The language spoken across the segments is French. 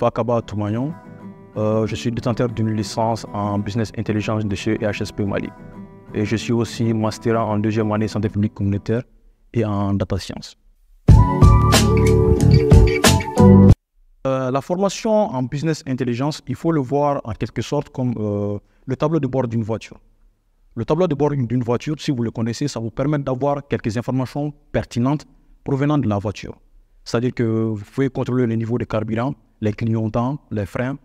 Fakaba Toumagnon. Je suis détenteur d'une licence en Business Intelligence de chez EHSP Mali. Et je suis aussi master en deuxième année santé publique communautaire et en data science. La formation en Business Intelligence, il faut le voir en quelque sorte comme le tableau de bord d'une voiture. Le tableau de bord d'une voiture, si vous le connaissez, ça vous permet d'avoir quelques informations pertinentes provenant de la voiture. C'est-à-dire que vous pouvez contrôler le niveau de carburant, les clignotants, les freins,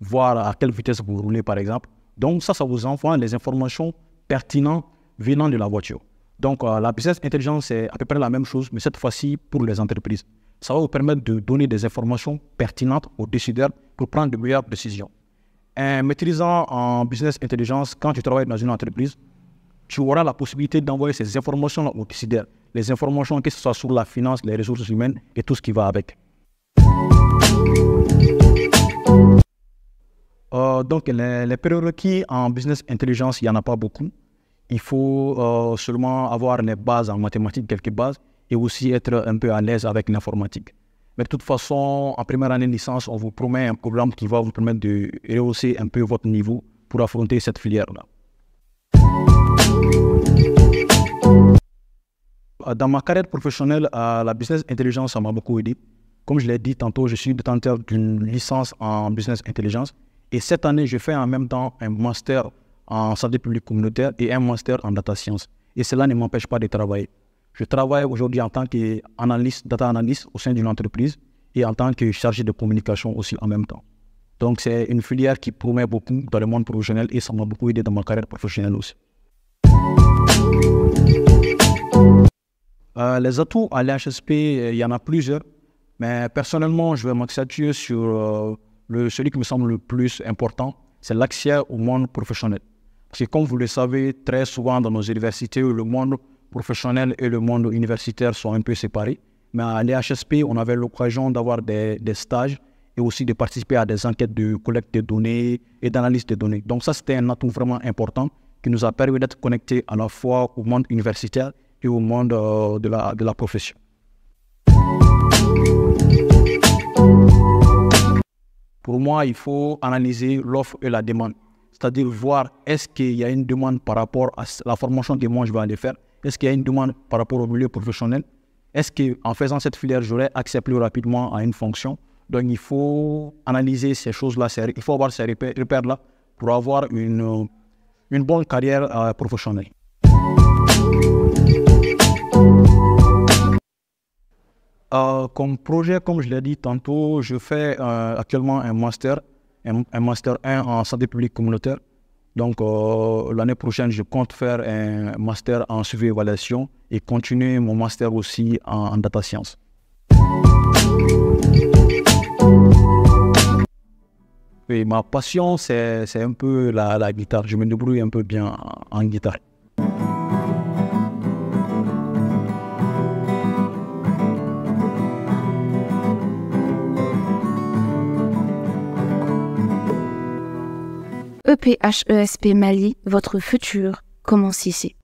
voir à quelle vitesse vous roulez par exemple. Donc ça vous envoie les informations pertinentes venant de la voiture. Donc la Business Intelligence, c'est à peu près la même chose, mais cette fois-ci pour les entreprises. Ça va vous permettre de donner des informations pertinentes aux décideurs pour prendre de meilleures décisions. En maîtrisant en Business Intelligence, quand tu travailles dans une entreprise, tu auras la possibilité d'envoyer ces informations aux décideurs. Les informations, que ce soit sur la finance, les ressources humaines et tout ce qui va avec. Donc, les prérequis en Business Intelligence, il n'y en a pas beaucoup. Il faut seulement avoir les bases en mathématiques, quelques bases, et aussi être un peu à l'aise avec l'informatique. Mais de toute façon, en première année de licence, on vous promet un programme qui va vous permettre de rehausser un peu votre niveau pour affronter cette filière-là. Dans ma carrière professionnelle, la Business Intelligence, ça m'a beaucoup aidé. Comme je l'ai dit tantôt, je suis détenteur d'une licence en Business Intelligence. Et cette année, je fais en même temps un master en santé publique communautaire et un master en data science. Et cela ne m'empêche pas de travailler. Je travaille aujourd'hui en tant qu'analyste, data analyst au sein d'une entreprise et en tant que chargé de communication aussi en même temps. Donc c'est une filière qui promet beaucoup dans le monde professionnel et ça m'a beaucoup aidé dans ma carrière professionnelle aussi. Les atouts à l'EHSP, il y en a plusieurs, mais personnellement, je vais m'accentuer sur celui qui me semble le plus important, c'est l'accès au monde professionnel. Parce que comme vous le savez, très souvent dans nos universités, le monde professionnel et le monde universitaire sont un peu séparés. Mais à l'EHSP, on avait l'occasion d'avoir des stages et aussi de participer à des enquêtes de collecte de données et d'analyse de données. Donc ça, c'était un atout vraiment important qui nous a permis d'être connectés à la fois au monde universitaire et au monde de la profession. Pour moi, il faut analyser l'offre et la demande. C'est-à-dire voir est-ce qu'il y a une demande par rapport à la formation que moi je vais aller faire. Est-ce qu'il y a une demande par rapport au milieu professionnel? Est-ce qu'en faisant cette filière, j'aurai accès plus rapidement à une fonction? Donc, il faut analyser ces choses-là, il faut avoir ces repères-là pour avoir une bonne carrière professionnelle. Comme projet, comme je l'ai dit tantôt, je fais actuellement un master 1 en santé publique communautaire. Donc, l'année prochaine, je compte faire un master en suivi et évaluation et continuer mon master aussi en data science. Et ma passion, c'est un peu la guitare. Je me débrouille un peu bien en guitare. EPHESP Mali, votre futur commence ici.